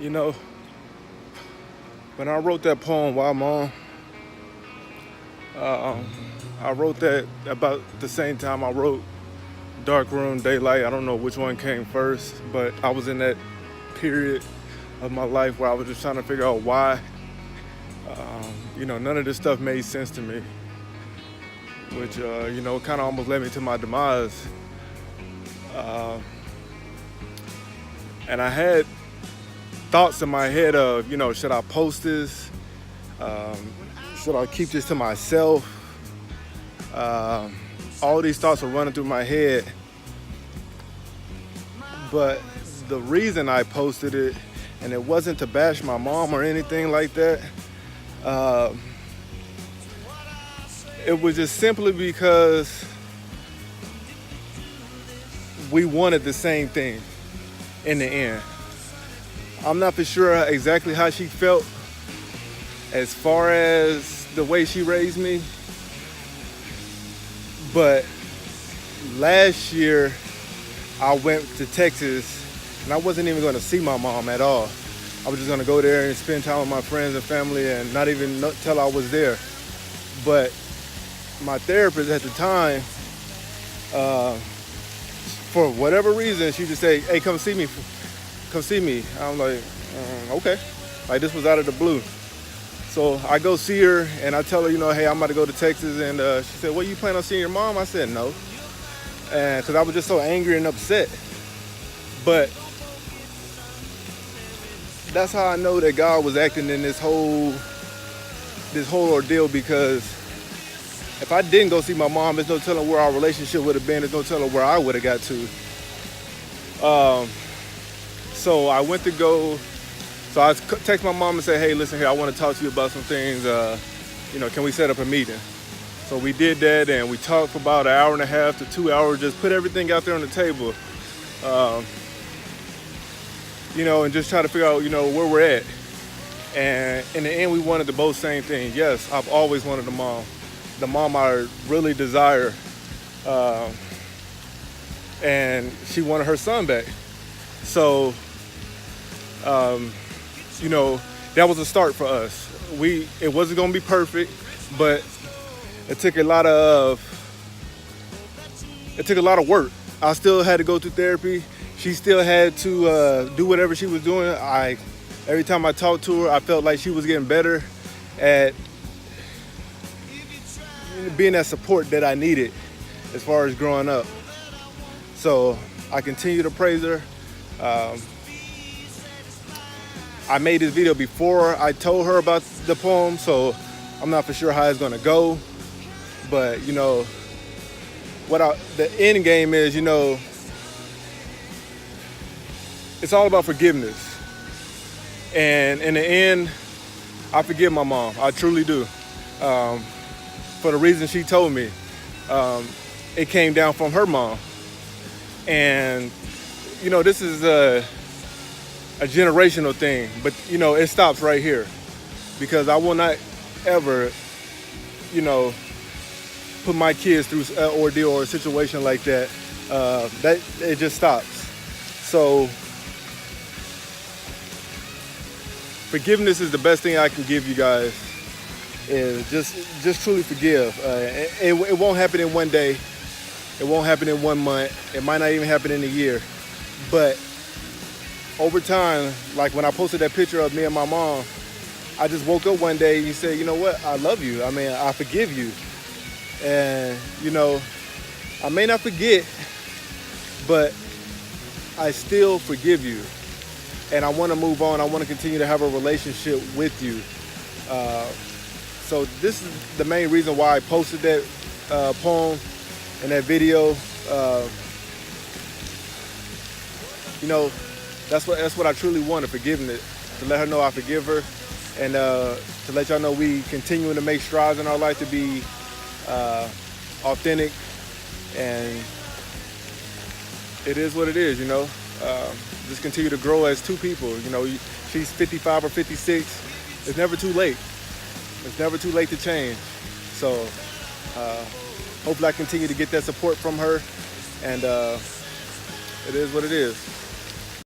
You know, when I wrote that poem, While Mom, I wrote that about the same time I wrote Dark Room, Daylight. I don't know which one came first, but I was in that period of my life where I was just trying to figure out why. None of this stuff made sense to me, which, kind of almost led me to my demise. And I had thoughts in my head of, should I post this? Should I keep this to myself? All these thoughts were running through my head. But the reason I posted it, and it wasn't to bash my mom or anything like that, it was just simply because we wanted the same thing in the end. I'm not for sure exactly how she felt as far as the way she raised me, but last year I went to Texas and I wasn't even going to see my mom at all. I was just going to go there and spend time with my friends and family and not even tell I was there. But my therapist at the time, for whatever reason, she just said, "Hey, come see me. Come see me." I'm like, okay. Like, this was out of the blue. So I go see her and I tell her, hey, I'm about to go to Texas. And she said, "Well, you plan on seeing your mom?" I said, "No." And because I was just so angry and upset. But that's how I know that God was acting in this whole ordeal, because if I didn't go see my mom, there's no telling where our relationship would have been. There's no telling where I would have got to. So I went to go. So I text my mom and say, "Hey, listen here, I want to talk to you about some things. Can we set up a meeting?" So we did that, and we talked for about an hour and a half to 2 hours, just put everything out there on the table. And just try to figure out, where we're at. And in the end, we wanted the both same thing. Yes, I've always wanted the mom I really desire. And she wanted her son back. So, that was a start for us. It wasn't going to be perfect, but it took a lot of work. I still had to go through therapy. She still had to do whatever she was doing. Every time I talked to her, I felt like she was getting better at being that support that I needed as far as growing up. So I continue to praise her. I made this video before I told her about the poem, so I'm not for sure how it's gonna go. But the end game is, it's all about forgiveness. And in the end, I forgive my mom. I truly do. For the reason she told me. It came down from her mom. And, this is a generational thing. But, it stops right here. Because I will not ever, put my kids through an ordeal or a situation like that. It just stops. So forgiveness is the best thing I can give you guys. Is just truly forgive. It won't happen in one day. It won't happen in 1 month. It might not even happen in a year. But over time, like when I posted that picture of me and my mom, I just woke up one day and you said, "You know what? I love you. I forgive you." And, I may not forget, but I still forgive you. And I want to move on. I want to continue to have a relationship with you. So this is the main reason why I posted that poem and that video. That's what I truly wanted, forgiveness. To let her know I forgive her, and to let y'all know we continue to make strides in our life to be authentic, and it is what it is, just continue to grow as two people. She's 55 or 56. It's never too late. It's never too late to change. So hopefully I continue to get that support from her, and it is what it is.